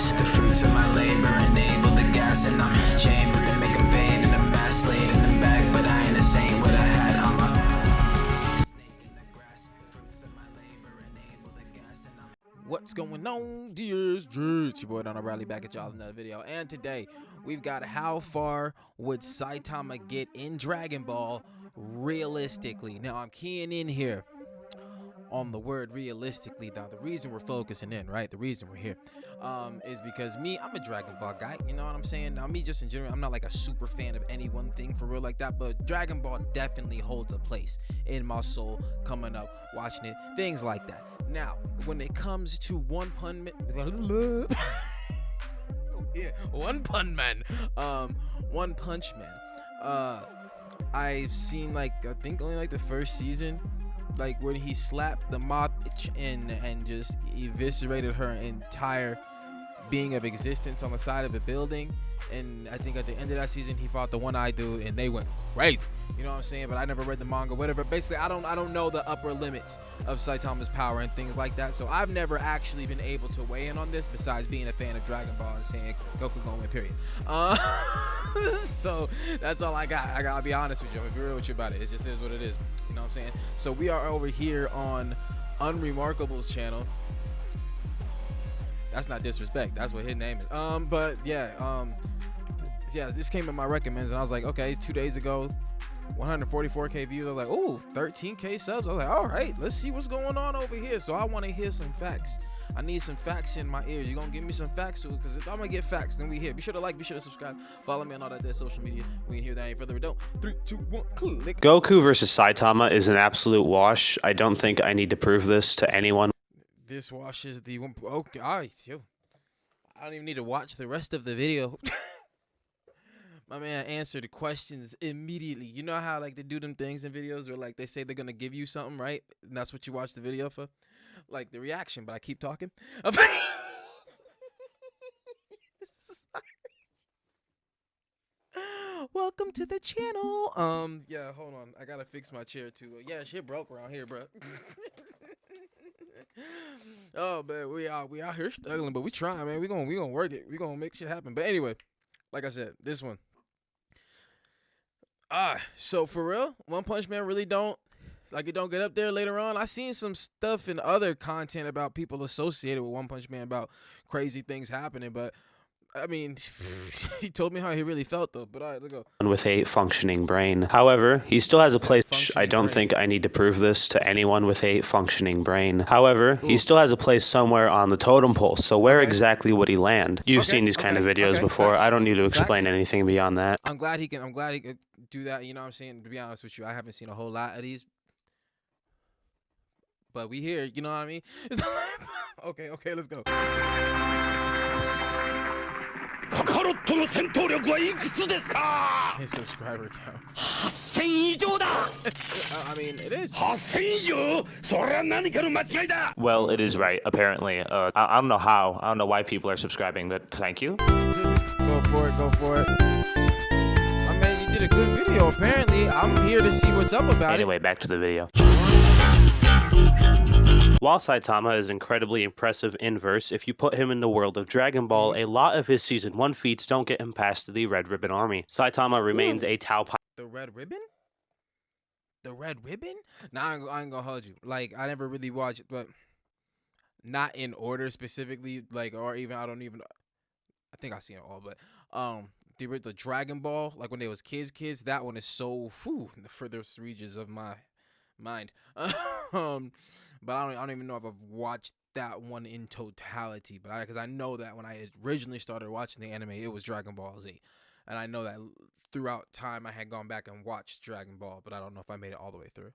grass. The fruits of my labor enable the gas, and I'm chambered to make them fade in the mass laid in the bag, but I ain't the same what I had. I'm a snake in the grass. The fruits of my labor enable the gas, and I'm What's going on, DSG? It's your boy Darrnell back at y'all in another video, and today we've got how far would Saitama get in Dragon Ball realistically. Now I'm keying in here on the word realistically. Now the reason we're focusing in, right, the reason we're here is because I'm a Dragon Ball guy, you know what I'm saying? Now me just in general, I'm not like a super fan of any one thing for real like that, but Dragon Ball definitely holds a place in my soul, coming up, watching it, things like that. Now when it comes to One Punch Man, yeah, One Punch Man, I've seen, like, I think only like the first season, like when he slapped the moth and just eviscerated her entire being of existence on the side of a building. And I think at the end of that season he fought the one-eyed dude and they went crazy, you know what I'm saying? But I never read the manga, whatever. Basically I don't know the upper limits of Saitama's power and things like that, so I've never actually been able to weigh in on this besides being a fan of Dragon Ball and saying Goku gonna win, period. So that's all I got. I gotta be honest with you. I'm gonna be real with you about it. It just is what it is, you know what I'm saying? So we are over here on Unremarkable's channel. That's not disrespect, that's what his name is. But yeah, this came in my recommends and I was like, okay, 2 days ago, 144k views. I was like, oh, 13k subs. I was like, all right, let's see what's going on over here. So I want to hear some facts. I need some facts in my ears. You gonna give me some facts too? Because if I'm gonna get facts, then we here. Be sure to like, be sure to subscribe, follow me on all that there social media. We ain't here. That ain't further ado. 3, 2, 1, click. Goku versus Saitama is an absolute wash. I don't think I need to prove this to anyone. This washes the one. Okay, all right, yo. I don't even need to watch the rest of the video. My man answered the questions immediately. You know how like they do them things in videos where like they say they're gonna give you something, right? And that's what you watch the video for, like the reaction. But I keep talking. Welcome to the channel. Yeah, hold on. I gotta fix my chair too. Yeah, shit broke around here, bro. Oh man, we out here struggling, but we trying, man. We gonna work it. We gonna make shit happen. But anyway, like I said, this one. So for real, One Punch Man really don't get up there later on. I seen some stuff in other content about people associated with One Punch Man about crazy things happening, but I mean, he told me how he really felt though. But all right, let's go. With a functioning brain. However, he still has a place. I don't think I need to prove this to anyone with a functioning brain. However, he still has a place somewhere on the totem pole. So where exactly would he land? You've seen these kind of videos before. I don't need to explain anything beyond that. I'm glad he could do that. You know what I'm saying? To be honest with you, I haven't seen a whole lot of these, but we here. You know what I mean? Okay, let's go. His subscriber count. I mean, it is. Well, it is right, apparently. I don't know how. I don't know why people are subscribing, but thank you. Go for it. I mean, you did a good video, apparently. I'm here to see what's up about it. Anyway, back to the video. While Saitama is incredibly impressive in verse, if you put him in the world of Dragon Ball, a lot of his Season 1 feats don't get him past the Red Ribbon Army. Saitama remains a Tao Pi. The Red Ribbon? The Red Ribbon? Nah, I ain't gonna hold you. Like, I never really watched it, but not in order specifically, like, or even, I think I've seen it all, but, the Dragon Ball, like when they was kids, that one is so, in the furthest reaches of my mind. But I don't even know if I've watched that one in totality. But because I know that when I originally started watching the anime, it was Dragon Ball Z, and I know that throughout time I had gone back and watched Dragon Ball, but I don't know if I made it all the way through.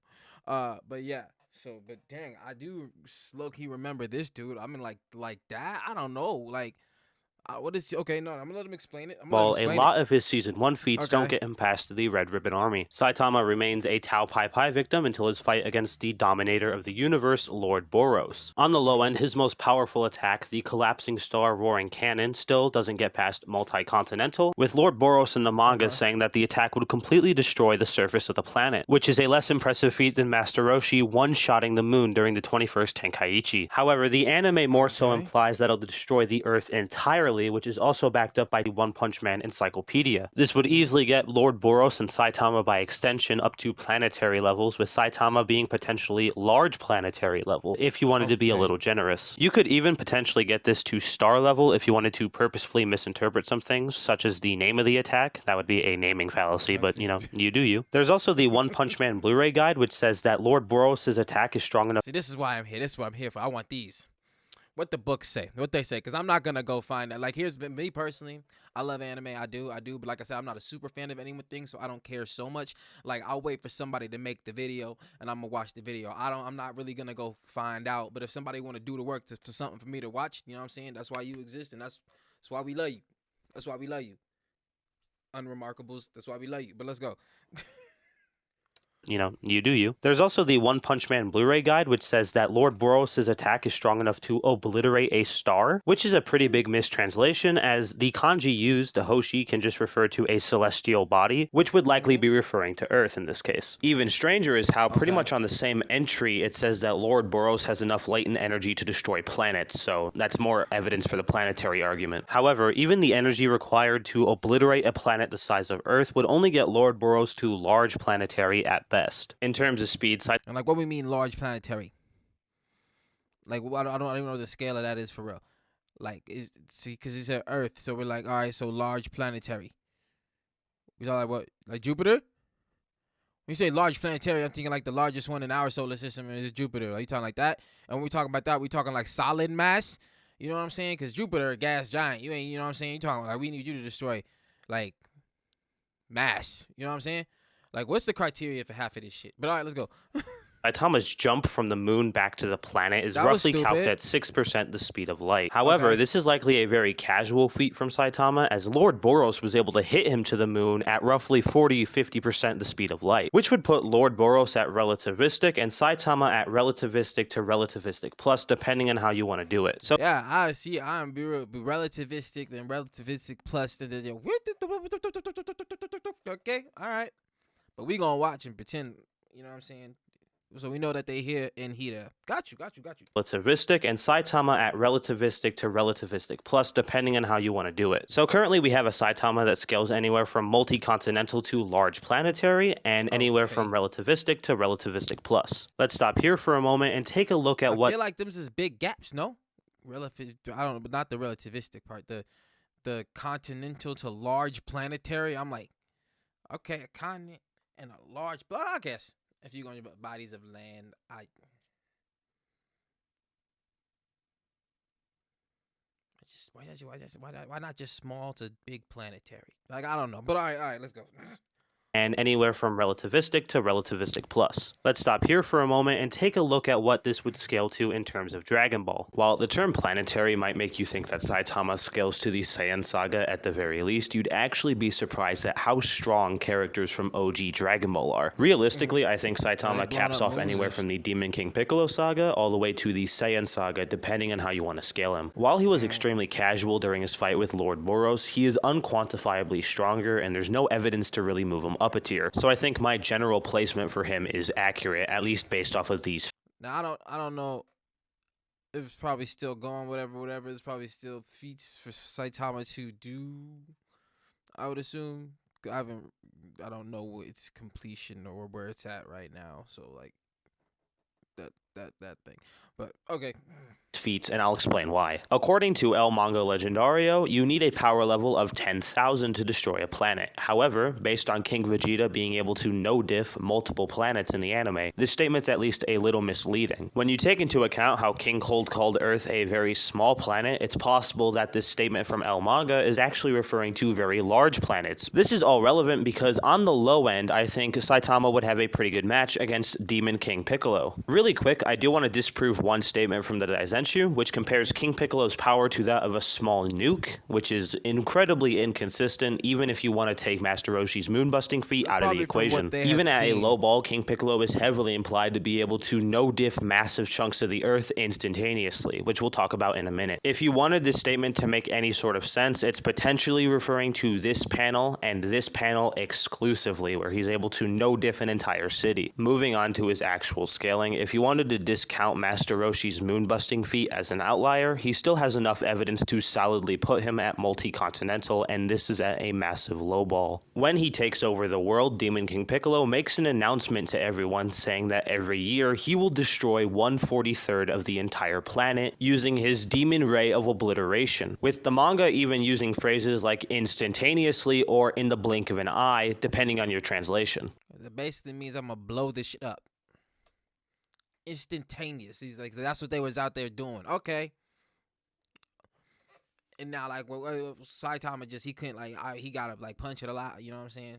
But yeah. So, but dang, I do low-key remember this dude. I mean, like that. I don't know. Like, What is okay? No, I'm gonna let him explain it. Well, a lot of his Season 1 feats don't Okay. get him past the Red Ribbon Army. Saitama remains a Tao Pai Pai victim until his fight against the dominator of the universe, Lord Boros. On the low end, his most powerful attack, the Collapsing Star Roaring Cannon, still doesn't get past Multi-Continental, with Lord Boros in the manga saying that the attack would completely destroy the surface of the planet, which is a less impressive feat than Master Roshi one-shotting the moon during the 21st Tenkaichi. However, the anime more so implies that it'll destroy the Earth entirely, which is also backed up by the One Punch Man encyclopedia. This would easily get Lord Boros and Saitama by extension up to planetary levels, with Saitama being potentially large planetary level, if you wanted to be a little generous. You could even potentially get this to star level if you wanted to purposefully misinterpret some things, such as the name of the attack. That would be a naming fallacy, but you know, you do you. There's also the One Punch Man Blu-ray guide, which says that Lord Boros' attack is strong enough. See, this is why I'm here. This is what I'm here for. I want these. What the books say, what they say, because I'm not gonna go find that. Like, here's me personally. I love anime. I do. But like I said, I'm not a super fan of anything, so I don't care so much. Like, I'll wait for somebody to make the video, and I'm gonna watch the video. I'm not really gonna go find out. But if somebody want to do the work for something for me to watch, you know what I'm saying? That's why you exist, and that's why we love you. That's why we love you. Unremarkables. That's why we love you. But let's go. You know, you do you. There's also the One Punch Man Blu-ray guide, which says that Lord Boros' attack is strong enough to obliterate a star, which is a pretty big mistranslation, as the kanji used, the Hoshi, can just refer to a celestial body, which would likely be referring to Earth in this case. Even stranger is how pretty much on the same entry, it says that Lord Boros has enough latent energy to destroy planets, so that's more evidence for the planetary argument. However, even the energy required to obliterate a planet the size of Earth would only get Lord Boros to large planetary at best. In terms of speed, And like, what we mean large planetary? Like, I don't even know what the scale of that is for real. Like, see, because he said Earth, so we're like, all right, so large planetary. We talk like what? Like Jupiter? When you say large planetary, I'm thinking like the largest one in our solar system is Jupiter. Are you talking like that? And when we talking about that, we talking like solid mass. You know what I'm saying? Because Jupiter, a gas giant. You ain't, you know what I'm saying? You talking like we need you to destroy like mass. You know what I'm saying? Like, what's the criteria for half of this shit? But all right, let's go. Saitama's jump from the moon back to the planet is roughly calculated at 6% the speed of light. However, this is likely a very casual feat from Saitama, as Lord Boros was able to hit him to the moon at roughly 40-50% the speed of light, which would put Lord Boros at relativistic and Saitama at relativistic to relativistic plus, depending on how you want to do it. So yeah, I see. I'm be relativistic, then relativistic plus, then okay, all right. But we gonna watch and pretend, you know what I'm saying? So we know that they here and here. Got you. Relativistic, and Saitama at relativistic to relativistic plus, depending on how you want to do it. So currently we have a Saitama that scales anywhere from multi-continental to large planetary, and anywhere from relativistic to relativistic plus. Let's stop here for a moment and take a look at what... I feel like them is big gaps, no? Relative, I don't know, but not the relativistic part. The continental to large planetary, I'm like, okay, a continent and a large, but I guess if you're going to bodies of land, why not just small to big planetary? Like, I don't know, but all right, let's go. And anywhere from relativistic to relativistic plus. Let's stop here for a moment and take a look at what this would scale to in terms of Dragon Ball. While the term planetary might make you think that Saitama scales to the Saiyan saga at the very least, you'd actually be surprised at how strong characters from OG Dragon Ball are. Realistically, I think Saitama caps off anywhere from the Demon King Piccolo saga all the way to the Saiyan saga, depending on how you want to scale him. While he was extremely casual during his fight with Lord Boros, he is unquantifiably stronger, and there's no evidence to really move him up a tier. So I think my general placement for him is accurate, at least based off of these. Now I don't know if it's probably still going, whatever. There's probably still feats for Saitama to do, I would assume. I don't know its completion or where it's at right now. So like that thing. But okay. Feats, and I'll explain why. According to El Manga Legendario, you need a power level of 10,000 to destroy a planet. However, based on King Vegeta being able to no-diff multiple planets in the anime, this statement's at least a little misleading. When you take into account how King Cold called Earth a very small planet, it's possible that this statement from El Manga is actually referring to very large planets. This is all relevant because on the low end, I think Saitama would have a pretty good match against Demon King Piccolo. Really quick, quick, I do want to disprove one statement from the Daizenshu, which compares King Piccolo's power to that of a small nuke, which is incredibly inconsistent, even if you want to take Master Roshi's moonbusting feat out of the equation. Even at a low ball, King Piccolo is heavily implied to be able to no-diff massive chunks of the earth instantaneously, which we'll talk about in a minute. If you wanted this statement to make any sort of sense, it's potentially referring to this panel and this panel exclusively, where he's able to no-diff an entire city. Moving on to his actual scaling, if you wanted to discount Master Roshi's moonbusting feat as an outlier, he still has enough evidence to solidly put him at multi-continental, and this is at a massive low ball. When he takes over the world, Demon King Piccolo makes an announcement to everyone saying that every year he will destroy 1/43 of the entire planet using his Demon Ray of Obliteration, with the manga even using phrases like instantaneously or in the blink of an eye, depending on your translation. That basically means I'm gonna blow this shit up. Instantaneous. He's like, that's what they was out there doing. Okay. And now, like, Saitama he couldn't, like, he gotta, like, punch it a lot, you know what I'm saying?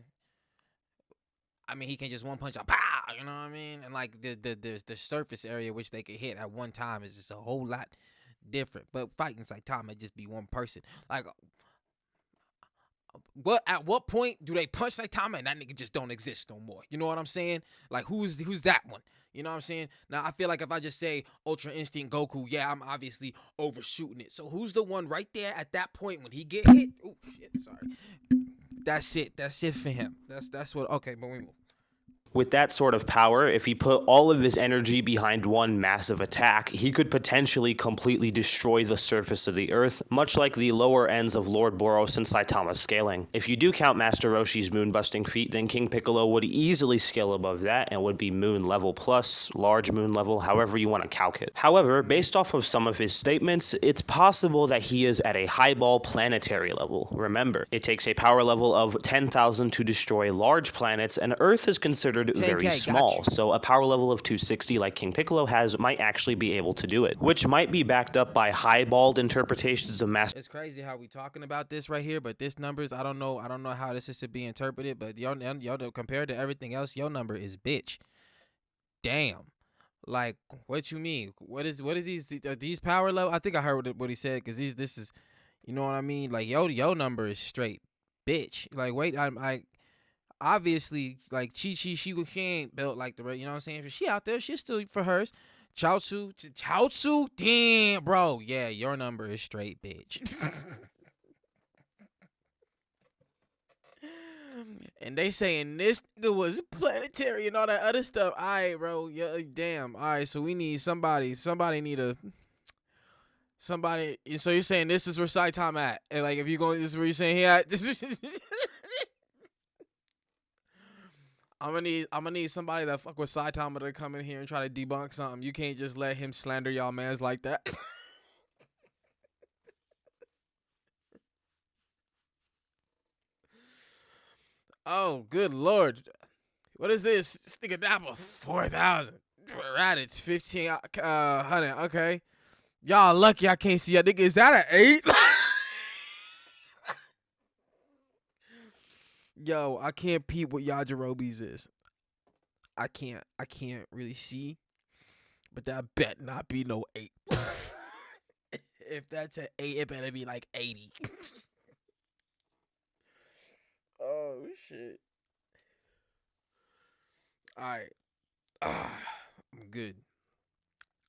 I mean, he can just one punch out, pow, you know what I mean? And, like, the surface area which they could hit at one time is just a whole lot different. But fighting Saitama just be one person. Like, at what point do they punch Saitama and that nigga just don't exist no more? You know what I'm saying? Like, who's that one? You know what I'm saying? Now, I feel like if I just say Ultra Instinct Goku, yeah, I'm obviously overshooting it. So who's the one right there at that point when he get hit? Oh, shit, sorry. That's it. That's it for him. That's what, okay, but we move. With that sort of power, if he put all of his energy behind one massive attack, he could potentially completely destroy the surface of the earth, much like the lower ends of Lord Boros and Saitama's scaling. If you do count Master Roshi's moonbusting feat, then King Piccolo would easily scale above that and would be moon level plus, large moon level, however you want to calc it. However, based off of some of his statements, it's possible that he is at a highball planetary level. Remember, it takes a power level of 10,000 to destroy large planets, and Earth is considered very small, so a power level of 260 like King Piccolo has might actually be able to do it, which might be backed up by highballed interpretations of Master. It's crazy how we talking about this right here, but this numbers, I don't know how this is to be interpreted, but y'all compared to everything else, your number is bitch. Damn. Like, what you mean? What is these power level? I think I heard what he said, because this is, you know what I mean? Like, your number is straight bitch. Like, wait, I obviously, like, she ain't built like the, you know what I'm saying? She out there, she's still for hers. Chaozu, damn, bro. Yeah, your number is straight, bitch. And they saying this was planetary and all that other stuff. All right, bro. Yeah, damn. All right, so we need somebody. Somebody. So you're saying this is where Saitama at? And, like, if you going, this is where you're saying he at? I'm gonna need somebody that fuck with Saitama to come in here and try to debunk something. You can't just let him slander y'all mans like that. Oh, good lord. What is this? This nigga Dapper 4,000. Raditz 1,500. Okay. Y'all lucky I can't see y'all. Nigga, is that an 8? Yo, I can't peep what Yajirobe's is. I can't really see. But that bet not be no 8. If that's an 8, it better be like 80. Oh, shit. Alright. I'm good.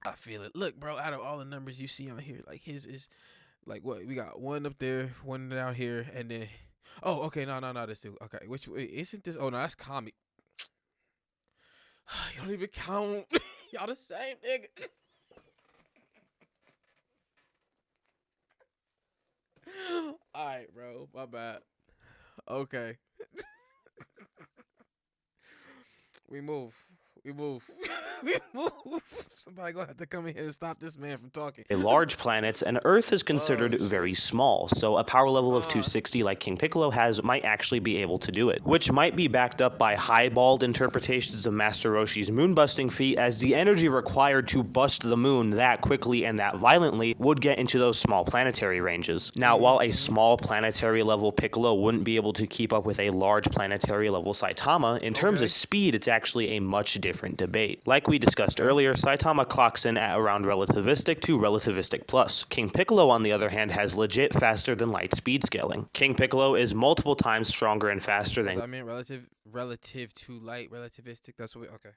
I feel it. Look, bro, out of all the numbers you see on here, like, his is, like, what? We got one up there, one down here, and then... Oh, okay, no, this dude. Okay, which isn't this? Oh, no, that's comic. You don't even count. Y'all the same nigga. All right, bro, my bad. Okay. We move. Somebody gonna have to come in here and stop this man from talking. Large planets, and Earth is considered very small, so a power level of 260 like King Piccolo has might actually be able to do it, which might be backed up by highballed interpretations of Master Roshi's moonbusting feat, as the energy required to bust the moon that quickly and that violently would get into those small planetary ranges. Now, while a small planetary level Piccolo wouldn't be able to keep up with a large planetary level Saitama, in terms of speed, it's actually a much different different debate. Like we discussed earlier, Saitama clocks in at around relativistic to relativistic plus. King Piccolo, on the other hand, has legit faster than light speed scaling. King Piccolo is multiple times stronger and faster than... I mean, relative to light, relativistic. That's what. Okay.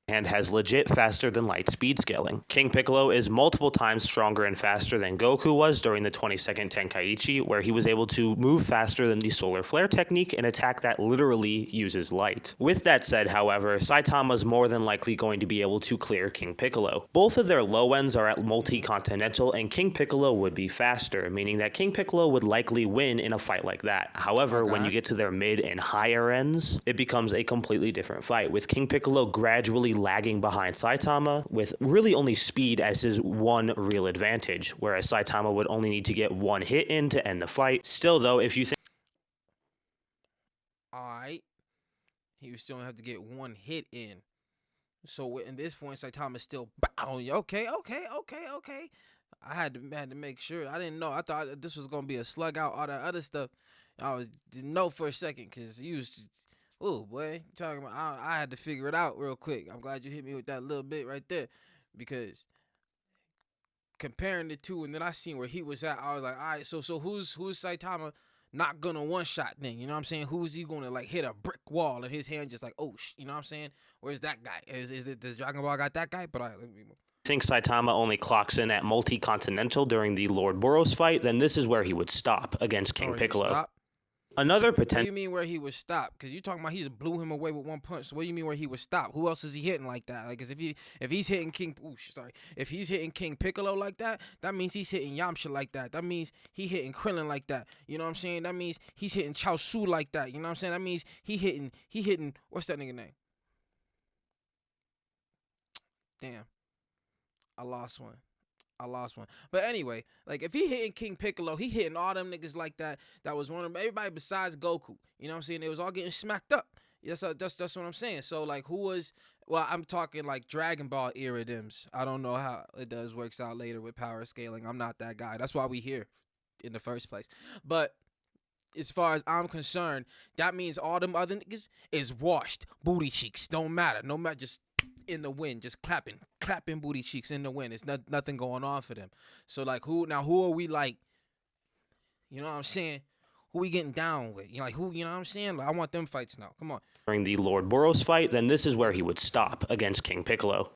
And has legit faster than light speed scaling. King Piccolo is multiple times stronger and faster than Goku was during the 22nd Tenkaichi, where he was able to move faster than the solar flare technique, an attack that literally uses light. With that said, however, Saitama's more than likely going to be able to clear King Piccolo. Both of their low ends are at multi-continental, and King Piccolo would be faster, meaning that King Piccolo would likely win in a fight like that. However, when you get to their mid and higher ends, it becomes a completely different fight, with King Piccolo gradually lagging behind Saitama, with really only speed as his one real advantage, whereas Saitama would only need to get one hit in to end the fight. Still though, if you think... Alright. He would still have to get one hit in. So in this point, Saitama still bow. Okay. I had to make sure. I didn't know. I thought this was gonna be a slug out, all that other stuff. Didn't know for a second, because he was... Oh boy, talking about I had to figure it out real quick. I'm glad you hit me with that little bit right there, because comparing the two, and then I seen where he was at, I was like, all right, so who's Saitama not gonna one shot then? You know what I'm saying? Who's he gonna like hit a brick wall and his hand just like, oh, you know what I'm saying? Where's that guy? Does Dragon Ball got that guy? But let me move. Think Saitama only clocks in at multi-continental during the Lord Boros fight, then this is where he would stop against King Piccolo. Another potential... What do you mean where he would stop? Because you talking about he just blew him away with one punch. So what do you mean where he would stop? Who else is he hitting like that? Like, cause if he's hitting if he's hitting King Piccolo like that, that means he's hitting Yamcha like that. That means he hitting Krillin like that. You know what I'm saying? That means he's hitting Chaozu like that. You know what I'm saying? That means he hitting what's that nigga name? Damn, I lost one. But anyway, like if he hitting King Piccolo, he hitting all them niggas like that. That was one of them, everybody besides Goku. You know what I'm saying? They was all getting smacked up. That's what I'm saying. So like who was... Well, I'm talking like Dragon Ball era dims. I don't know how it works out later with power scaling. I'm not that guy. That's why we here in the first place. But as far as I'm concerned, that means all them other niggas is washed. Booty cheeks. Don't matter. No matter, just in the wind, just clapping booty cheeks in the wind. It's nothing going on for them. So like who are we like, you know what I'm saying? Who we getting down with? You know, like who, you know what I'm saying? Like, I want them fights now. Come on. During the Lord Boros fight, then this is where he would stop against King Piccolo.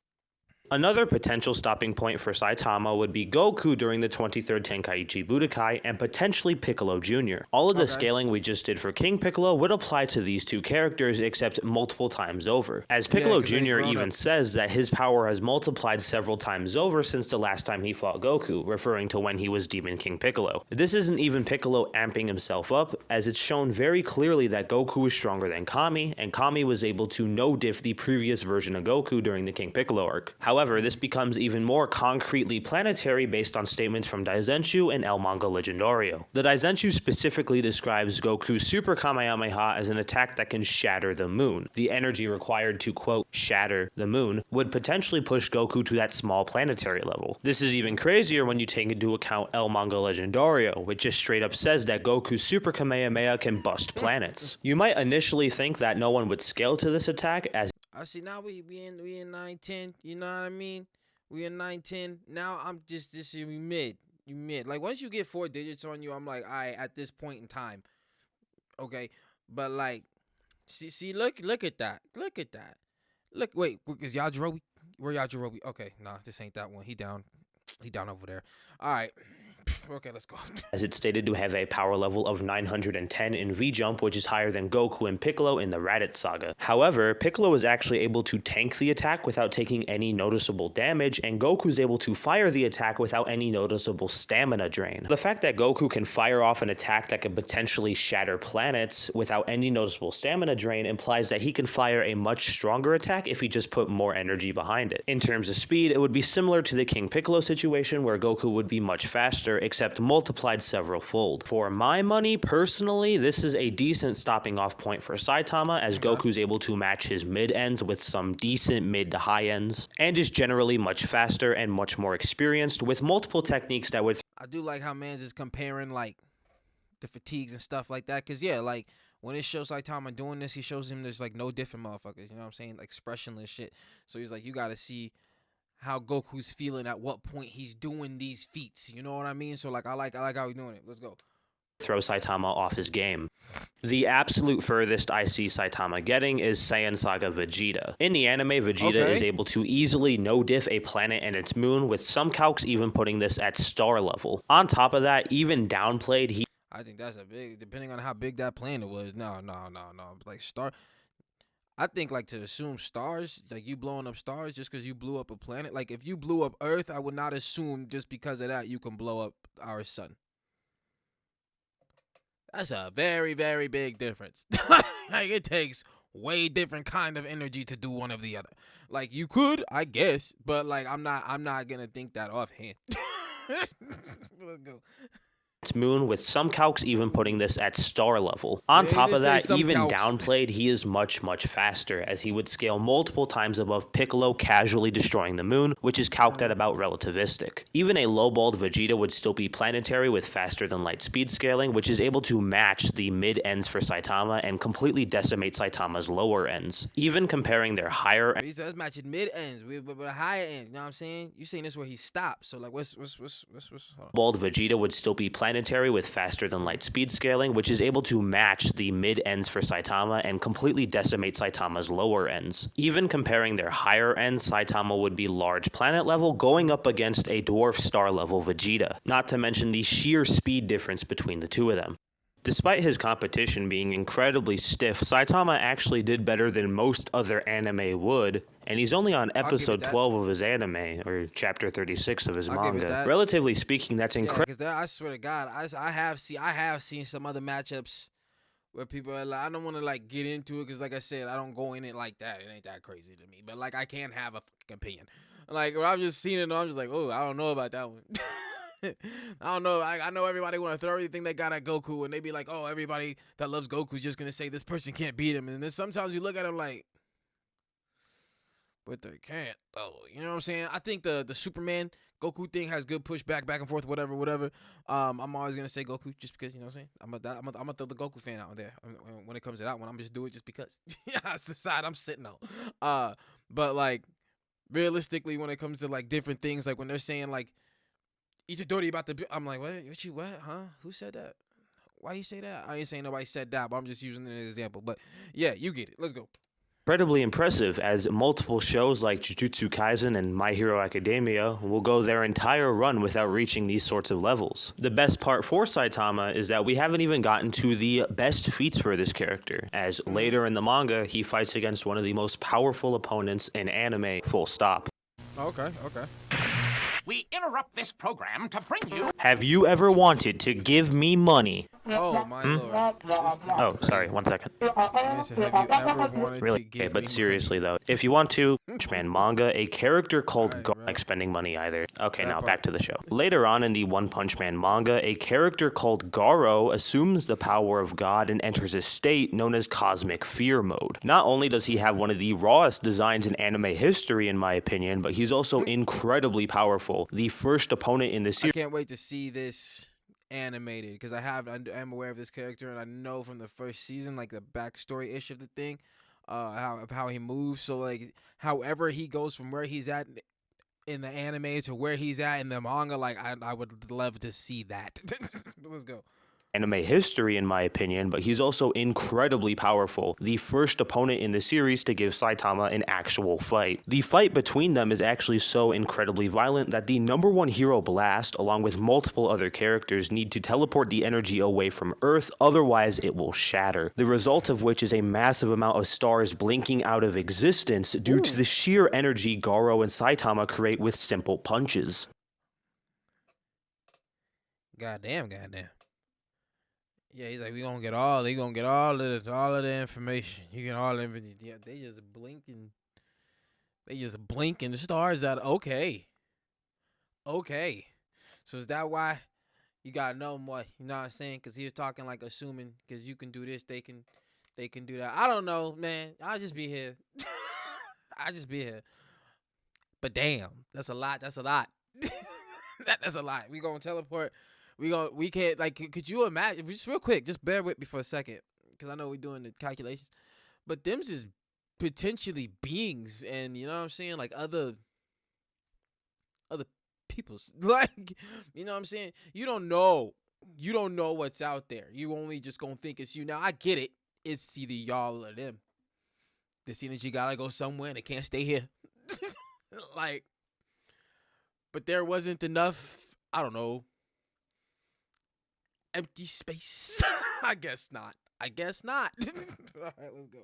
Another potential stopping point for Saitama would be Goku during the 23rd Tenkaichi Budokai and potentially Piccolo Jr. All of the scaling we just did for King Piccolo would apply to these two characters, except multiple times over. As Piccolo Jr. even says that his power has multiplied several times over since the last time he fought Goku, referring to when he was Demon King Piccolo. This isn't even Piccolo amping himself up, as it's shown very clearly that Goku is stronger than Kami, and Kami was able to no-diff the previous version of Goku during the King Piccolo arc. However, this becomes even more concretely planetary based on statements from Daizenshu and El Manga Legendario. The Daizenshu specifically describes Goku's Super Kamehameha as an attack that can shatter the moon. The energy required to, quote, shatter the moon would potentially push Goku to that small planetary level. This is even crazier when you take into account El Manga Legendario, which just straight up says that Goku's Super Kamehameha can bust planets. You might initially think that no one would scale to this attack, as I see now we in 9-10, you know what I mean? We in 9-10. Now I'm just this year we mid. Like once you get 4 digits on you, I'm like, all right, at this point in time. Okay. But like see look at that. Look, wait, is Yajirobe? Where Yajirobe? Okay, nah, this ain't that one. He down over there. All right. Okay, let's go. As it's stated to have a power level of 910 in V-Jump, which is higher than Goku and Piccolo in the Raditz Saga. However, Piccolo is actually able to tank the attack without taking any noticeable damage, and Goku's able to fire the attack without any noticeable stamina drain. The fact that Goku can fire off an attack that could potentially shatter planets without any noticeable stamina drain implies that he can fire a much stronger attack if he just put more energy behind it. In terms of speed, it would be similar to the King Piccolo situation where Goku would be much faster, except multiplied several fold. For my money, personally, this is a decent stopping off point for Saitama, as Goku's able to match his mid ends with some decent mid to high ends, and is generally much faster and much more experienced with multiple techniques that would... I do like how man's is comparing like the fatigues and stuff like that, because yeah, like when it shows Saitama doing this, he shows him there's like no different motherfuckers. You know what I'm saying? Like expressionless shit. So he's like, you gotta see how Goku's feeling at what point he's doing these feats. You know what I mean? So like I like how he's doing it. Let's go. Throw Saitama off his game. The absolute furthest I see Saitama getting is Saiyan Saga Vegeta. In the anime, Vegeta is able to easily no-diff a planet and its moon, with some calcs even putting this at star level. On top of that, even downplayed, I think that's a big, depending on how big that planet was. No. Like star, I think like to assume stars, like you blowing up stars just because you blew up a planet. Like if you blew up Earth, I would not assume just because of that you can blow up our sun. That's a very, very big difference. Like it takes way different kind of energy to do one of the other. Like you could, I guess, but like I'm not gonna think that offhand. Let's go. its moon, with some calcs even putting this at star level. On top of that, even downplayed, he is much, much faster, as he would scale multiple times above Piccolo, casually destroying the moon, which is calced at about relativistic. Even a lowballed Vegeta would still be planetary with faster than light speed scaling, which is able to match the mid-ends for Saitama and completely decimate Saitama's lower ends. Even comparing their higher ends. That's matching mid-ends with a higher end, you know what I'm saying? You saying this where he stopped, so like what's bald Vegeta would still be planetary with faster than light speed scaling, which is able to match the mid-ends for Saitama and completely decimate Saitama's lower ends. Even comparing their higher ends, Saitama would be large planet level, going up against a dwarf star level Vegeta, not to mention the sheer speed difference between the two of them. Despite his competition being incredibly stiff, Saitama actually did better than most other anime would, and he's only on episode 12 of his anime, or chapter 36 of his manga. Relatively speaking, that's incredible. Because I swear to God, I have seen some other matchups where people are like, I don't want to like get into it because, like I said, I don't go in it like that. It ain't that crazy to me, but like I can't have a fucking opinion. Like when I've just seen it, I'm just like, oh, I don't know about that one. I don't know. I know everybody want to throw everything they got at Goku, and they be like, oh, everybody that loves Goku is just gonna say this person can't beat him, and then sometimes you look at him like, but they can't. Oh, you know what I'm saying? I think the Superman Goku thing has good pushback, back and forth, whatever. I'm always gonna say Goku just because, you know what I'm saying? I'm gonna throw the Goku fan out there when it comes to that one. I'm just do it just because. That's the side I'm sitting on. But like realistically, when it comes to like different things, like when they're saying like Itadori about the, I'm like, what, huh? Who said that? Why you say that? I ain't saying nobody said that, but I'm just using it as an example. But yeah, you get it. Let's go. Incredibly impressive, as multiple shows like Jujutsu Kaisen and My Hero Academia will go their entire run without reaching these sorts of levels. The best part for Saitama is that we haven't even gotten to the best feats for this character, as later in the manga he fights against one of the most powerful opponents in anime, full stop. Okay. We interrupt this program to bring you... Have you ever wanted to give me money? Oh, my lord. Oh, sorry, 1 second. Have you ever wanted really? to give Okay, but me seriously though, if you want to, man manga, a character called like spending money either. Okay, now back to the show. Later on in the One Punch Man manga, a character called Garou assumes the power of God and enters a state known as Cosmic Fear Mode. Not only does he have one of the rawest designs in anime history, in my opinion, but he's also incredibly powerful. The first opponent in the series. I can't wait to see this animated because I'm aware of this character, and I know from the first season like the backstory ish of the thing, how he moves. So like however he goes from where he's at in the anime to where he's at in the manga, like I would love to see that. Let's go. Anime history, in my opinion, but he's also incredibly powerful. The first opponent in the series to give Saitama an actual fight. The fight between them is actually so incredibly violent that the number one hero Blast, along with multiple other characters, need to teleport the energy away from Earth, otherwise it will shatter. The result of which is a massive amount of stars blinking out of existence due to the sheer energy Garou and Saitama create with simple punches. Goddamn. Yeah, he's like, they gonna get all of the information. You get all the information. Yeah, they just blinking the stars out. Okay. So is that why you gotta know more? You know what I'm saying? Because he was talking like assuming because you can do this, they can do that. I don't know, man. I'll just be here. But damn, that's a lot. That's a lot. We gonna teleport. We can't, like, could you imagine, just real quick, just bear with me for a second. because I know we're doing the calculations, but them's is potentially beings, and you know what I'm saying, like other people's, like, you know what I'm saying. You don't know what's out there. You only just gonna think it's you. Now I get it. It's either y'all or them. This energy gotta go somewhere, and it can't stay here. Like, but there wasn't enough. I don't know. Empty space. I guess not. All right, let's go.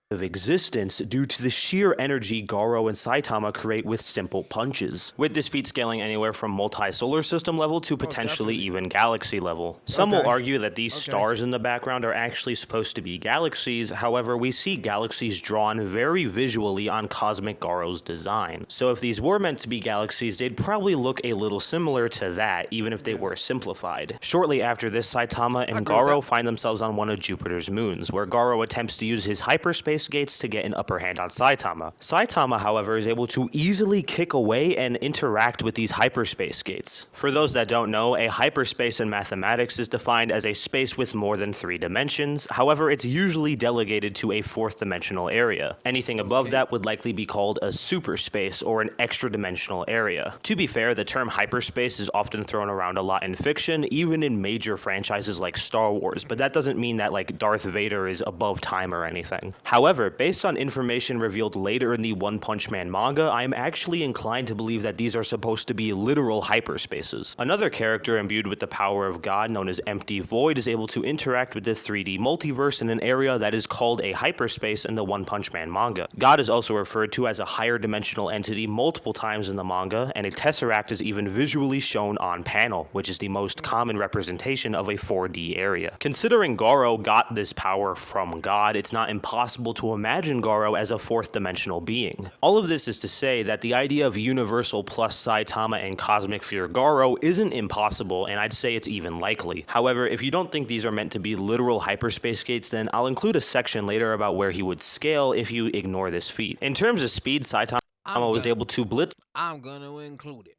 Of existence due to the sheer energy Garou and Saitama create with simple punches, with this feat scaling anywhere from multi-solar system level to potentially even galaxy level. Some will argue that these stars in the background are actually supposed to be galaxies, however we see galaxies drawn very visually on Cosmic Garou's design. So if these were meant to be galaxies, they'd probably look a little similar to that, even if they were simplified. Shortly after this, Saitama and Garou find themselves on one of Jupiter's moons, where Garou attempts to use his hyperspace gates to get an upper hand on Saitama. Saitama, however, is able to easily kick away and interact with these hyperspace gates. For those that don't know, a hyperspace in mathematics is defined as a space with more than 3 dimensions, however it's usually delegated to a 4th dimensional area. Anything above that would likely be called a superspace or an extra dimensional area. To be fair, the term hyperspace is often thrown around a lot in fiction, even in major franchises like Star Wars, but that doesn't mean that like Darth Vader is above time or anything. However, based on information revealed later in the One Punch Man manga, I am actually inclined to believe that these are supposed to be literal hyperspaces. Another character imbued with the power of God, known as Empty Void, is able to interact with the 3D multiverse in an area that is called a hyperspace in the One Punch Man manga. God is also referred to as a higher dimensional entity multiple times in the manga, and a tesseract is even visually shown on panel, which is the most common representation of a 4D area. Considering Garou got this power from God, it's not impossible to imagine Garou as a 4th dimensional being. All of this is to say that the idea of Universal plus Saitama and Cosmic Fear Garou isn't impossible, and I'd say it's even likely. However, if you don't think these are meant to be literal hyperspace gates, then I'll include a section later about where he would scale if you ignore this feat. In terms of speed, Saitama was able to blitz. I'm gonna include it.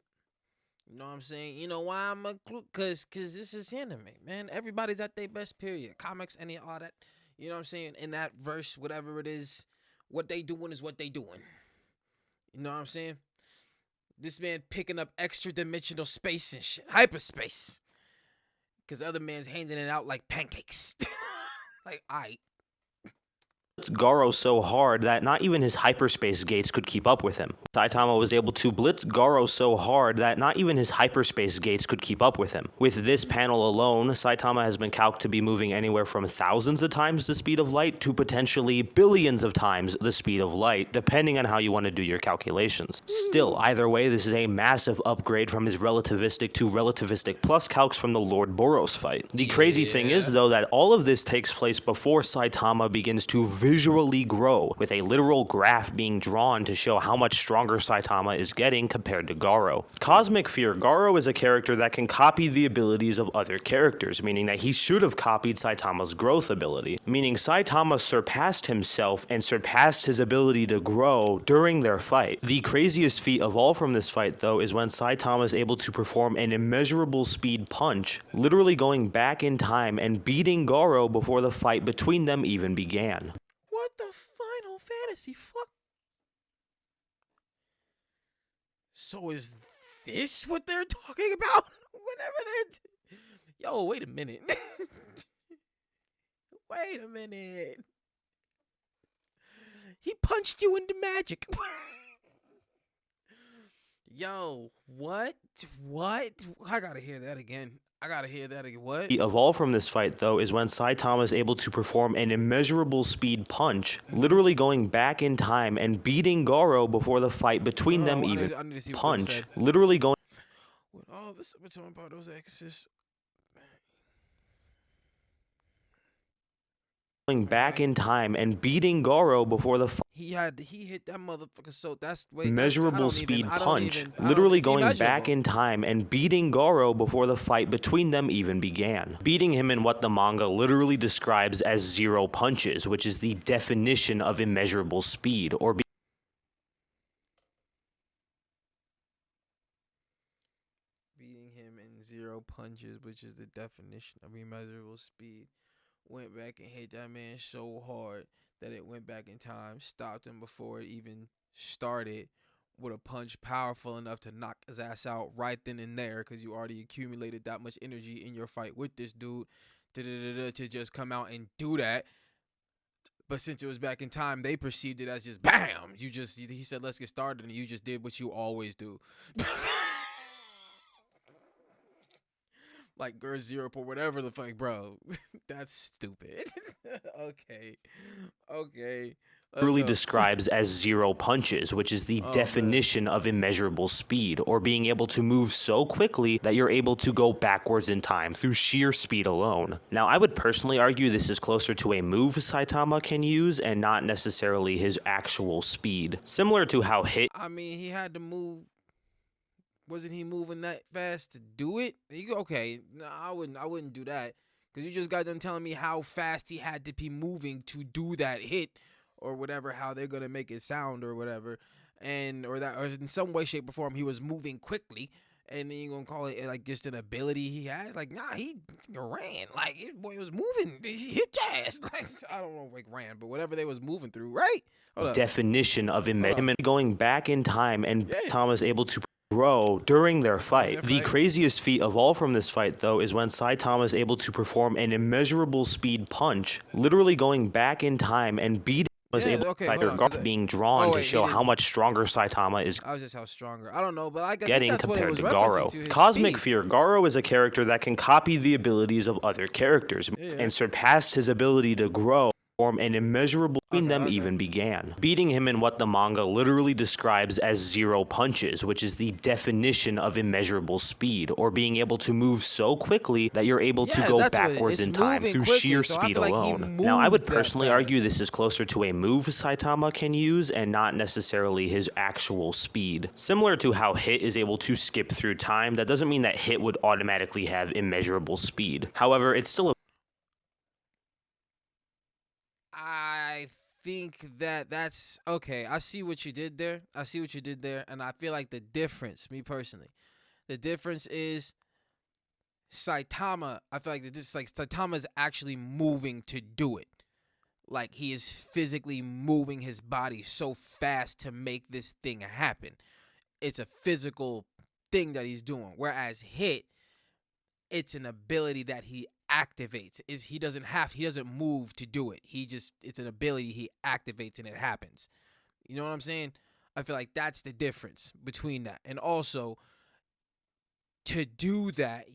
You know what I'm saying? You know why I'm include? Cause this is anime, man. Everybody's at their best period. Comics, any all that. You know what I'm saying? In that verse, whatever it is, what they doing is what they doing. You know what I'm saying? This man picking up extra dimensional space and shit. Hyperspace. Cause other man's handing it out like pancakes. Like, aight. Garou so hard that not even his hyperspace gates could keep up with him. Saitama was able to blitz Garou so hard that not even his hyperspace gates could keep up with him. With this panel alone, Saitama has been calculated to be moving anywhere from thousands of times the speed of light to potentially billions of times the speed of light, depending on how you want to do your calculations. Still, either way, this is a massive upgrade from his relativistic to relativistic plus calcs from the Lord Boros fight. The crazy thing is, though, that all of this takes place before Saitama begins to visually grow, with a literal graph being drawn to show how much stronger Saitama is getting compared to Garou. Cosmic Fear Garou is a character that can copy the abilities of other characters, meaning that he should have copied Saitama's growth ability, meaning Saitama surpassed himself and surpassed his ability to grow during their fight. The craziest feat of all from this fight, though, is when Saitama is able to perform an immeasurable speed punch, literally going back in time and beating Garou before the fight between them even began. What the Final Fantasy fuck? So is this what they're talking about? Whenever they're yo, wait a minute. Wait a minute. He punched you into magic. Yo, what? What? I gotta hear that again. What? Of all from this fight, though, is when Saitama is able to perform an immeasurable speed punch, literally going back in time and beating Garou before the fight between them even. I need to see what Punch, said. literally going. With all this, we're talking about those exes. Back in time and beating Garou before the He hit that motherfucker, so that's measurable speed punch, literally going back in time and beating Garou before the fight between them even began. Beating him in what the manga literally describes as 0 punches, which is the definition of immeasurable speed, or beating him in 0 punches, which is the definition of immeasurable speed. went back and hit that man so hard that it went back in time, stopped him before it even started with a punch powerful enough to knock his ass out right then and there because you already accumulated that much energy in your fight with this dude to just come out and do that. But since it was back in time, they perceived it as just bam. He said, let's get started, and you just did what you always do. Like Girl Zero or whatever the fuck, bro. That's stupid. Okay. Really describes as zero punches, which is the definition of immeasurable speed, or being able to move so quickly that you're able to go backwards in time through sheer speed alone. Now, I would personally argue this is closer to a move Saitama can use and not necessarily his actual speed. Similar to how Hit... I mean, he had to move. Wasn't he moving that fast to do it? Okay, no, I wouldn't do that. Because you just got done telling me how fast he had to be moving to do that hit. Or whatever, how they're gonna make it sound or whatever, or in some way, shape, or form, he was moving quickly, and then you're gonna call it like just an ability he has. Like, nah, he ran, like his boy was moving, he hit your ass. Like, I don't know, like ran, but whatever they was moving through, right? Definition of immeasurement, going back in time, and Thomas able to grow during their fight. The craziest feat of all from this fight, though, is when Saitama is able to perform an immeasurable speed punch, literally going back in time and beating being drawn to show how much stronger Saitama is how stronger. I don't know, but I getting think that's compared what it to was Garou. to, Cosmic speed. Fear. Garou is a character that can copy the abilities of other characters and surpassed his ability to grow. An immeasurable between them even began, beating him in what the manga literally describes as zero punches, which is the definition of immeasurable speed, or being able to move so quickly that you're able to go backwards in time through sheer speed alone. Now, I would personally argue this is closer to a move Saitama can use and not necessarily his actual speed. Similar to how Hit is able to skip through time, that doesn't mean that Hit would automatically have immeasurable speed. However, it's still a I think that's okay. I see what you did there. And I feel like the difference, me personally, the difference is Saitama. I feel like Saitama is actually moving to do it. Like, he is physically moving his body so fast to make this thing happen. It's a physical thing that he's doing. Whereas Hit, it's an ability that he activates. He doesn't move to do it. It's an ability he activates and it happens. You know what I'm saying? I feel like that's the difference between that. And also, to do that,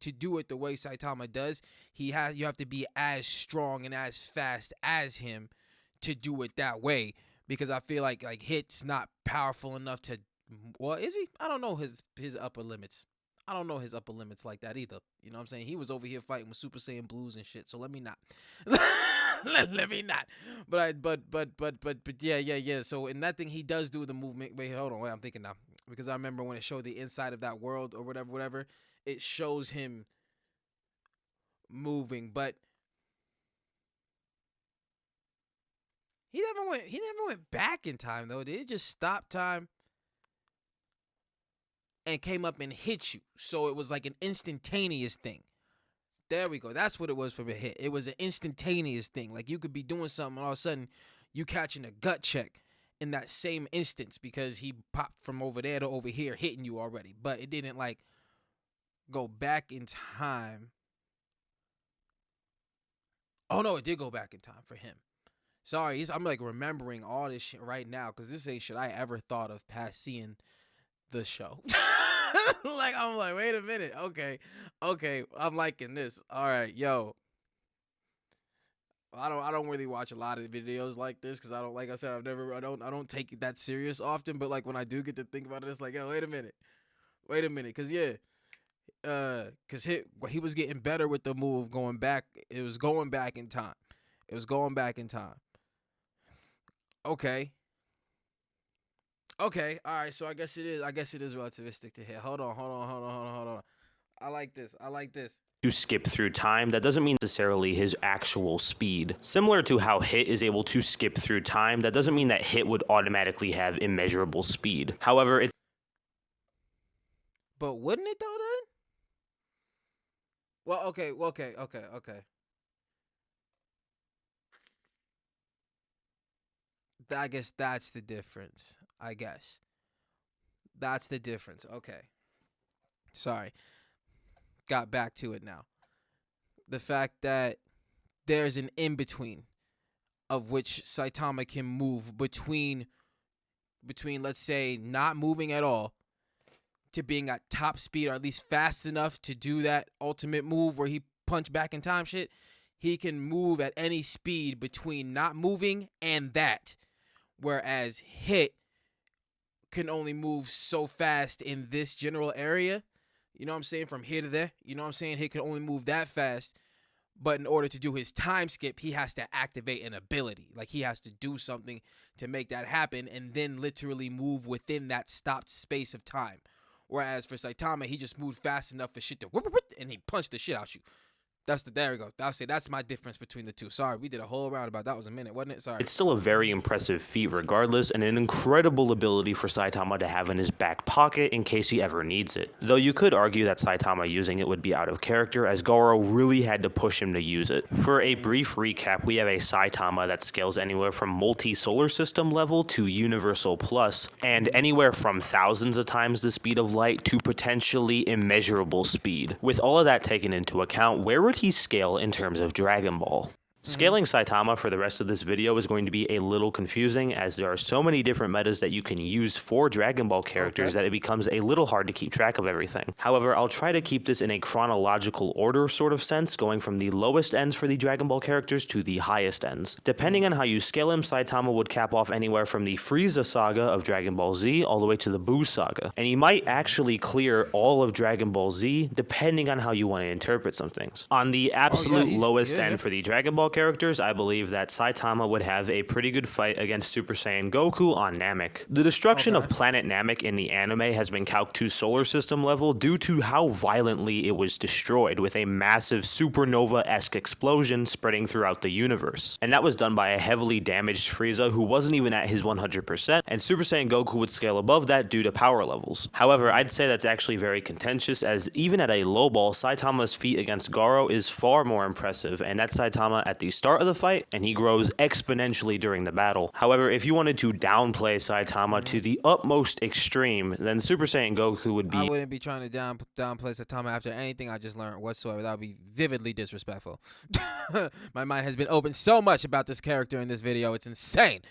to do it the way Saitama does, you have to be as strong and as fast as him to do it that way. Because I feel like Hit's not powerful enough to. Well, is he? I don't know his upper limits. I don't know his upper limits like that either. You know what I'm saying? He was over here fighting with Super Saiyan Blues and shit. So let me not. Let me not. But yeah. So in that thing, he does do the movement. Wait, hold on. Wait, I'm thinking now. Because I remember when it showed the inside of that world or whatever, it shows him moving. But he never went back in time though. Did it just stop time? And came up and hit you. So it was like an instantaneous thing. There we go. That's what it was for a hit. It was an instantaneous thing. Like, you could be doing something and all of a sudden you catching a gut check in that same instance because he popped from over there to over here hitting you already. But it didn't like go back in time. Oh no, it did go back in time for him. Sorry, I'm like remembering all this shit right now because this ain't shit I ever thought of past seeing the show. I'm like, wait a minute. Okay, I'm liking this. All right, yo. I don't really watch a lot of videos like this because I don't take it that serious often. But like when I do get to think about it, it's like, yo, wait a minute, because because he was getting better with the move going back. It was going back in time. Okay, all right, so I guess it is relativistic to hit. Hold on. I like this. To skip through time, that doesn't mean necessarily his actual speed. Similar to how Hit is able to skip through time, that doesn't mean that Hit would automatically have immeasurable speed. However, it's... But wouldn't it though then? Well, okay. I guess that's the difference. I guess that's the difference. Okay. Sorry. Got back to it now. The fact that there's an in between of which Saitama can move between let's say not moving at all to being at top speed, or at least fast enough to do that ultimate move where he punch back in time shit. He can move at any speed between not moving and that. Whereas Hit can only move so fast in this general area. You know what I'm saying? From here to there. You know what I'm saying? Hit can only move that fast. But in order to do his time skip, he has to activate an ability. Like, he has to do something to make that happen and then literally move within that stopped space of time. Whereas for Saitama, he just moved fast enough for shit to whoop, and he punched the shit out you. There we go. I'll say that's my difference between the two. Sorry, we did a whole roundabout. That was a minute, wasn't it? Sorry. It's still a very impressive feat regardless, and an incredible ability for Saitama to have in his back pocket in case he ever needs it. Though you could argue that Saitama using it would be out of character, as Garou really had to push him to use it. For a brief recap, we have a Saitama that scales anywhere from multi-solar system level to universal plus, and anywhere from thousands of times the speed of light to potentially immeasurable speed. With all of that taken into account, where would he scale in terms of Dragon Ball? Scaling Saitama for the rest of this video is going to be a little confusing, as there are so many different metas that you can use for Dragon Ball characters that it becomes a little hard to keep track of everything. However, I'll try to keep this in a chronological order sort of sense, going from the lowest ends for the Dragon Ball characters to the highest ends. Depending on how you scale him, Saitama would cap off anywhere from the Frieza Saga of Dragon Ball Z all the way to the Buu Saga, and he might actually clear all of Dragon Ball Z depending on how you want to interpret some things. On the absolute lowest end for the Dragon Ball characters, I believe that Saitama would have a pretty good fight against Super Saiyan Goku on Namek. The destruction of planet Namek in the anime has been calced to solar system level due to how violently it was destroyed, with a massive supernova-esque explosion spreading throughout the universe. And that was done by a heavily damaged Frieza who wasn't even at his 100%, and Super Saiyan Goku would scale above that due to power levels. However, I'd say that's actually very contentious, as even at a low ball, Saitama's feat against Garou is far more impressive, and that's Saitama at the start of the fight, and he grows exponentially during the battle. However, if you wanted to downplay Saitama to the utmost extreme, then Super Saiyan Goku would be... I wouldn't be trying to downplay Saitama after anything I just learned whatsoever. That would be vividly disrespectful. My mind has been opened so much about this character in this video. It's insane.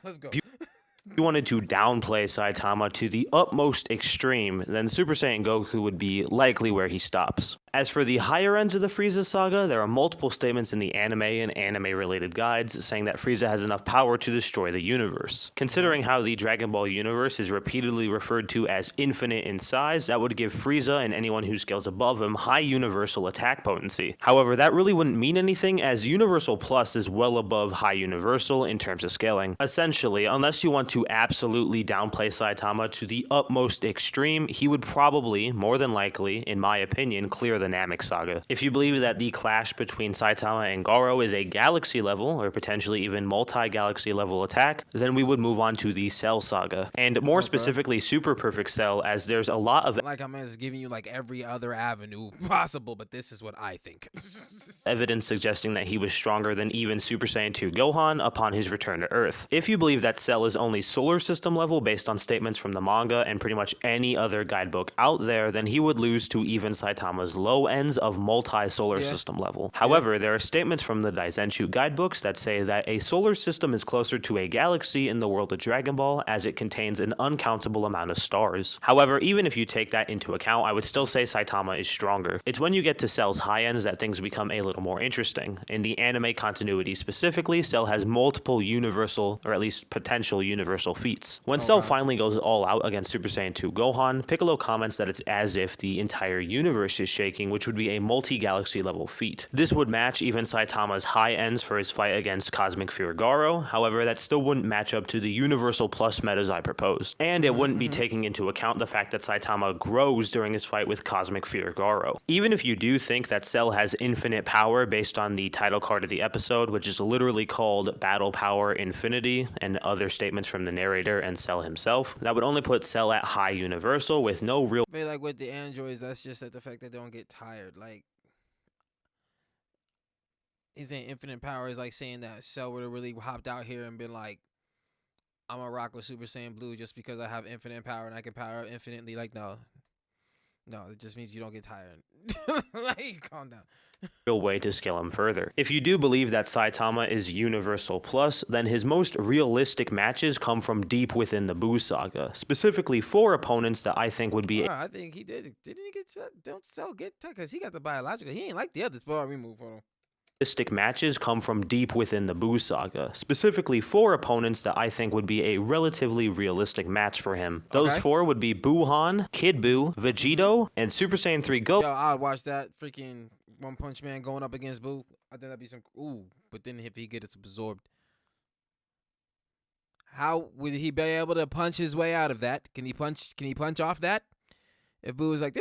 Let's go. If you wanted to downplay Saitama to the utmost extreme, then Super Saiyan Goku would be likely where he stops. As for the higher ends of the Frieza saga, there are multiple statements in the anime and anime-related guides saying that Frieza has enough power to destroy the universe. Considering how the Dragon Ball universe is repeatedly referred to as infinite in size, that would give Frieza and anyone who scales above him high universal attack potency. However, that really wouldn't mean anything, as Universal Plus is well above high universal in terms of scaling. Essentially, unless you want to absolutely downplay Saitama to the utmost extreme, he would probably, more than likely, in my opinion, clear the Namek saga. If you believe that the clash between Saitama and Garou is a galaxy level, or potentially even multi-galaxy level attack, then we would move on to the Cell saga, and more specifically Super Perfect Cell, as there's a lot of like I'm just giving you like every other avenue possible, but this is what I think. evidence suggesting that he was stronger than even Super Saiyan 2 Gohan upon his return to Earth. If you believe that Cell is only solar system level based on statements from the manga and pretty much any other guidebook out there, then he would lose to even Saitama's low ends of multi-solar system level. However, there are statements from the Daizenshuu guidebooks that say that a solar system is closer to a galaxy in the world of Dragon Ball, as it contains an uncountable amount of stars. However, even if you take that into account, I would still say Saitama is stronger. It's when you get to Cell's high ends that things become a little more interesting. In the anime continuity specifically, Cell has multiple universal, or at least potential universal feats. When Cell finally goes all out against Super Saiyan 2 Gohan, Piccolo comments that it's as if the entire universe is shaking, which would be a multi-galaxy level feat. This would match even Saitama's high ends for his fight against Cosmic Fear Garou, however that still wouldn't match up to the Universal Plus metas I proposed. And it wouldn't be taking into account the fact that Saitama grows during his fight with Cosmic Fear Garou. Even if you do think that Cell has infinite power based on the title card of the episode, which is literally called Battle Power Infinity, and other statements from the narrator and Cell himself, that would only put Cell at high universal with no real... I feel like with the androids, that's just at the fact that they don't get tired. Like, he's saying infinite power is like saying that Cell would have really hopped out here and been like, I'm gonna rock with Super Saiyan Blue just because I have infinite power and I can power up infinitely. Like, no, it just means you don't get tired. Like, calm down. real way to scale him further. If you do believe that Saitama is Universal Plus, then his most realistic matches come from deep within the Buu Saga, specifically 4 opponents that I think would be I think he did. Didn't he get don't sell get because he got the biological. He ain't like the others. But we move on. realistic matches come from deep within the Buu Saga, specifically 4 opponents that I think would be a relatively realistic match for him. Those Okay. 4 would be Buuhan, Kid Buu, Vegito, and Super Saiyan 3 Goku. Yo, I'd watch that freaking One Punch Man going up against Boo. I think that'd be some but then if he gets absorbed, how would he be able to punch his way out of that? Can he punch off that? If Boo was like,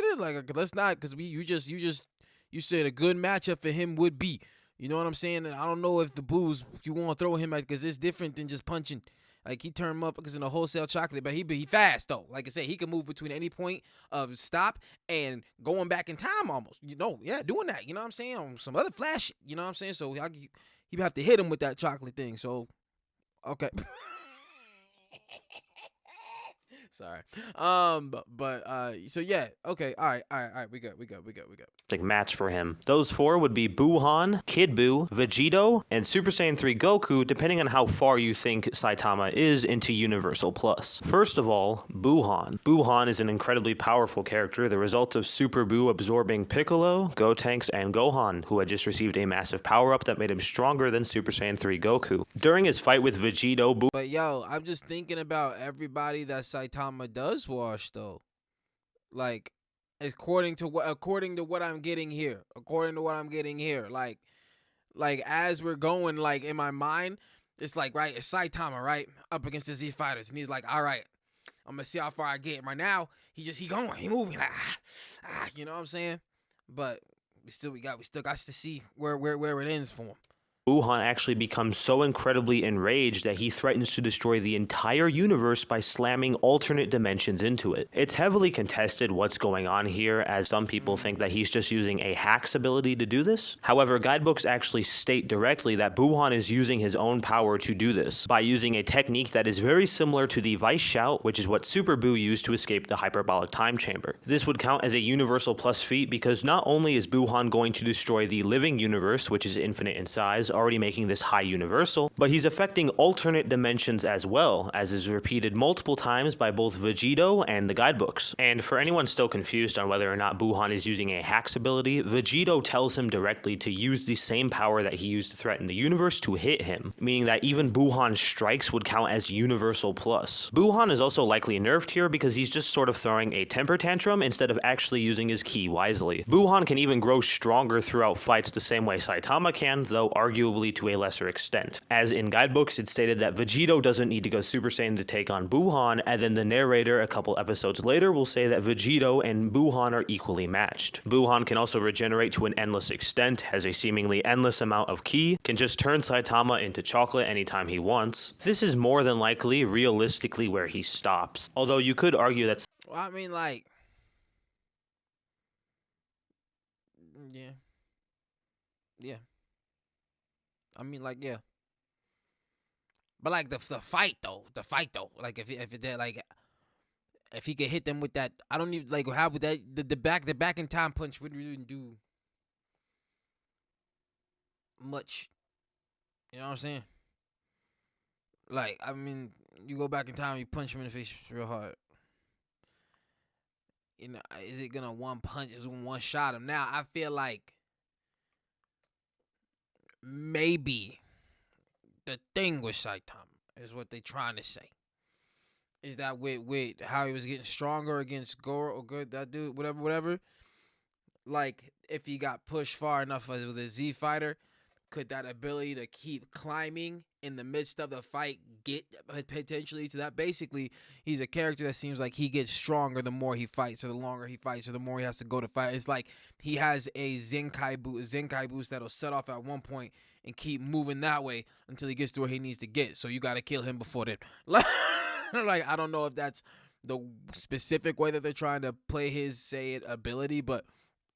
let's not, because you said a good matchup for him would be. You know what I'm saying? And I don't know if the Boos you want to throw him at, because it's different than just punching. Like, he turned motherfuckers into wholesale chocolate, but he fast though. Like I said, he can move between any point of stop and going back in time almost. Doing that. You know what I'm saying? On some other flash. You know what I'm saying? So he have to hit him with that chocolate thing. So, okay. Sorry. So yeah. Okay. All right. We good. Match for him. Those 4 would be Buuhan, Kid Buu, Vegito, and Super Saiyan 3 Goku, depending on how far you think Saitama is into Universal Plus. First of all, Buuhan. Buuhan is an incredibly powerful character, the result of Super Buu absorbing Piccolo, Gotenks, and Gohan, who had just received a massive power-up that made him stronger than Super Saiyan 3 Goku. During his fight with Vegito, But yo, I'm just thinking about everybody that Saitama does wash though. Like, according to what I'm getting here. Like as we're going, like in my mind, it's like, right, it's Saitama, right, up against the Z fighters, and he's like, all right, I'm gonna see how far I get. Right now, he moving like, you know what I'm saying? But we still got to see where it ends for him. Buuhan actually becomes so incredibly enraged that he threatens to destroy the entire universe by slamming alternate dimensions into it. It's heavily contested what's going on here, as some people think that he's just using a hack's ability to do this. However, guidebooks actually state directly that Buuhan is using his own power to do this, by using a technique that is very similar to the Vice Shout, which is what Super Buu used to escape the hyperbolic time chamber. This would count as a Universal Plus feat because not only is Buuhan going to destroy the living universe, which is infinite in size, already making this high universal, but he's affecting alternate dimensions as well, as is repeated multiple times by both Vegito and the guidebooks. And for anyone still confused on whether or not Buuhan is using a hack's ability, Vegito tells him directly to use the same power that he used to threaten the universe to hit him, meaning that even Buuhan's strikes would count as Universal Plus. Buuhan is also likely nerfed here because he's just sort of throwing a temper tantrum instead of actually using his ki wisely. Buuhan can even grow stronger throughout fights the same way Saitama can, though arguably to a lesser extent. As in guidebooks, it's stated that Vegito doesn't need to go Super Saiyan to take on Buuhan, and then the narrator a couple episodes later will say that Vegito and Buuhan are equally matched. Buuhan can also regenerate to an endless extent, has a seemingly endless amount of ki, can just turn Saitama into chocolate anytime he wants. This is more than likely realistically where he stops, although you could argue that Well, I mean, like, yeah. I mean, like, yeah. But like the fight though, like if he could hit them with that, I don't even like how would that the back in time punch wouldn't really do much. You know what I'm saying? Like, I mean, you go back in time, you punch him in the face real hard. You know, is it gonna one punch? Is it gonna one shot him? Now I feel like maybe the thing with Saitama is what they trying to say. Is that with how he was getting stronger against Goro or good that dude, whatever. Like, if he got pushed far enough with a Z fighter, could that ability to keep climbing in the midst of the fight get potentially to that? Basically, he's a character that seems like he gets stronger the more he fights, or the longer he fights, or the more he has to go to fight. It's like he has a Zenkai boost that'll set off at one point and keep moving that way until he gets to where he needs to get. So you got to kill him before then. Like, I don't know if that's the specific way that they're trying to play his ability, but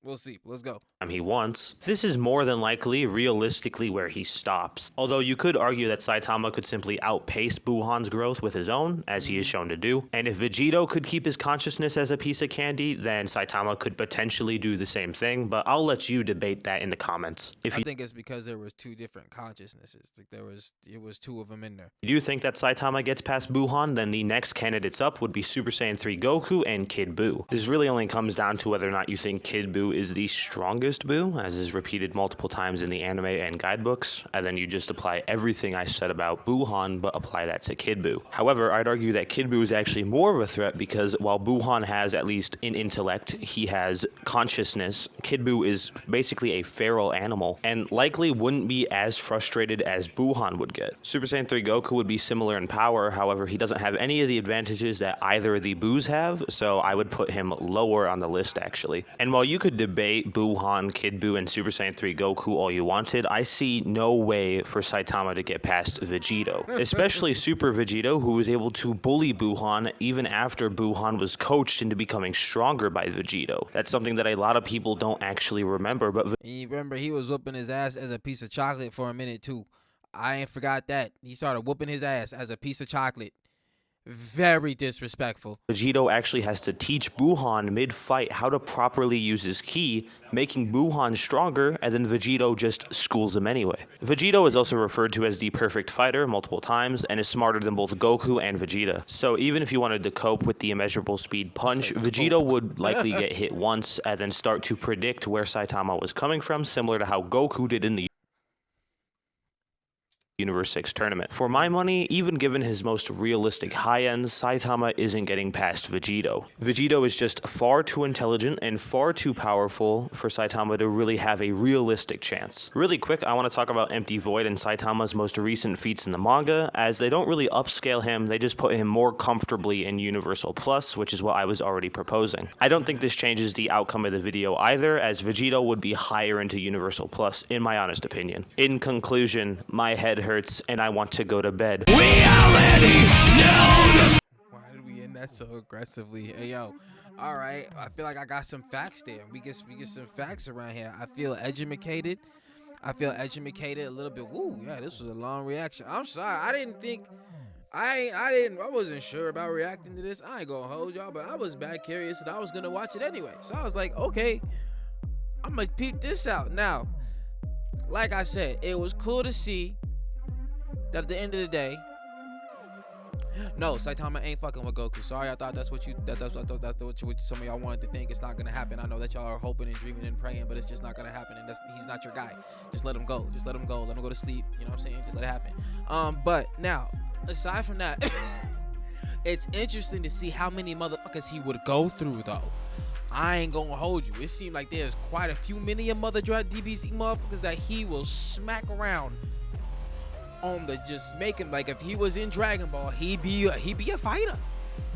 We'll see. Let's go. He wants, this is more than likely realistically where he stops. Although you could argue that Saitama could simply outpace Buuhan's growth with his own, as he is shown to do. And if Vegito could keep his consciousness as a piece of candy, then Saitama could potentially do the same thing, but I'll let you debate that in the comments. I think it's because there was two different consciousnesses. Like it was two of them in there. If you think that Saitama gets past Buuhan, then the next candidates up would be Super Saiyan 3 Goku and Kid Buu. This really only comes down to whether or not you think Kid Buu is the strongest Buu, as is repeated multiple times in the anime and guidebooks, and then you just apply everything I said about Buuhan, but apply that to Kid Buu. However, I'd argue that Kid Buu is actually more of a threat because while Buuhan has at least an intellect, he has consciousness, Kid Buu is basically a feral animal, and likely wouldn't be as frustrated as Buuhan would get. Super Saiyan 3 Goku would be similar in power, however, he doesn't have any of the advantages that either of the Buus have, so I would put him lower on the list actually. And while you could debate Buuhan, Kid Buu, and Super Saiyan 3 Goku all you wanted, I see no way for Saitama to get past Vegito. Especially Super Vegito, who was able to bully Buuhan even after Buuhan was coached into becoming stronger by Vegito. That's something that a lot of people don't actually remember, but you remember he was whooping his ass as a piece of chocolate for a minute too. I ain't forgot that. He started whooping his ass as a piece of chocolate. Very disrespectful. Vegito actually has to teach Buuhan mid-fight how to properly use his ki, making Buuhan stronger, and then Vegito just schools him anyway. Vegito is also referred to as the perfect fighter multiple times, and is smarter than both Goku and Vegeta. So even if you wanted to cope with the immeasurable speed punch, Vegito would likely get hit once, and then start to predict where Saitama was coming from, similar to how Goku did in the Universe 6 tournament. For my money, even given his most realistic high ends, Saitama isn't getting past Vegito. Vegito is just far too intelligent and far too powerful for Saitama to really have a realistic chance. Really quick, I want to talk about Empty Void and Saitama's most recent feats in the manga, as they don't really upscale him, they just put him more comfortably in Universal Plus, which is what I was already proposing. I don't think this changes the outcome of the video either, as Vegito would be higher into Universal Plus, in my honest opinion. In conclusion, my head hurts and I want to go to bed. We already know. Why did we end that so aggressively? Hey yo, all right. I feel like I got some facts there. We get some facts around here. I feel educated. A little bit. Woo, yeah, this was a long reaction. I'm sorry. I wasn't sure about reacting to this. I ain't gonna hold y'all, but I was bad curious and I was gonna watch it anyway. So I was like, okay, I'm gonna peep this out. Now, like I said, it was cool to see that at the end of the day, no, Saitama ain't fucking with Goku. Sorry, I thought that's what some of y'all wanted to think. It's not gonna happen. I know that y'all are hoping and dreaming and praying, but it's just not gonna happen. And he's not your guy. Just let him go. Let him go to sleep. You know what I'm saying? Just let it happen. But now, aside from that, it's interesting to see how many motherfuckers he would go through though. I ain't gonna hold you. It seemed like there's quite a few many of Mother Dread DBZ motherfuckers that he will smack around on the just make him, like if he was in Dragon Ball, he'd be a fighter.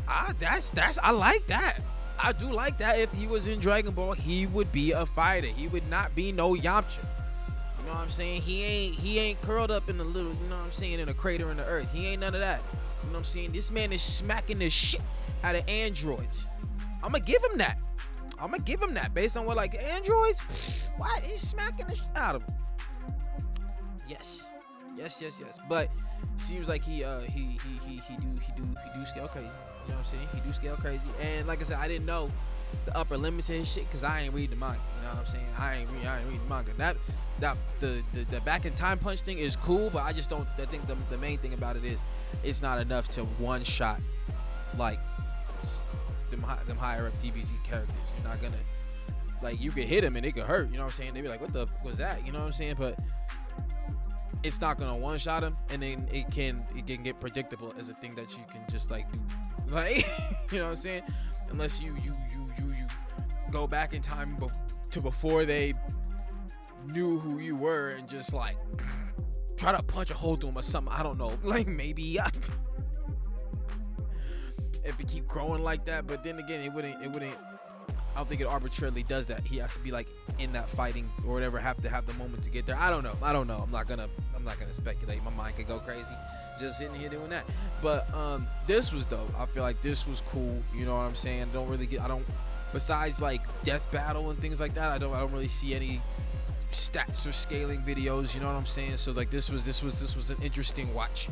I like that. I do like that. If he was in Dragon Ball, he would be a fighter. He would not be no Yamcha. You know what I'm saying? He ain't curled up in a little, you know what I'm saying, in a crater in the earth. He ain't none of that. You know what I'm saying? This man is smacking the shit out of androids. I'ma give him that. Based on what, like, androids? What? He's smacking the shit out of them. Yes. But seems like he do scale crazy. You know what I'm saying? He do scale crazy. And like I said, I didn't know the upper limits of his shit because I ain't read the manga. You know what I'm saying? I ain't read the manga. That the back in time punch thing is cool, but I just don't. I think the main thing about it is it's not enough to one shot like them higher up DBZ characters. You're not gonna, like, you could hit him and it could hurt. You know what I'm saying? They be like, what the fuck was that? You know what I'm saying? But it's not gonna one shot him, and then it can get predictable as a thing that you can just like do, like you know what I'm saying? Unless you go back in time to before they knew who you were and just like try to punch a hole through him or something. I don't know, like maybe if it keep growing like that. But then again, it wouldn't. I don't think it arbitrarily does that. He has to be like in that fighting or whatever, have to have the moment to get there. I don't know. I'm not gonna speculate. My mind could go crazy just sitting here doing that. But this was dope. I feel like this was cool. You know what I'm saying? I besides like death battle and things like that, I don't really see any stats or scaling videos, you know what I'm saying? So like this was an interesting watch.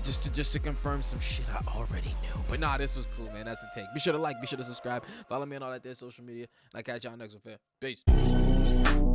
just to confirm some shit I already knew. But nah, this was cool, man. That's the take. Be sure to like, be sure to subscribe, follow me on all that there social media, and I'll catch y'all next one, fam. Peace.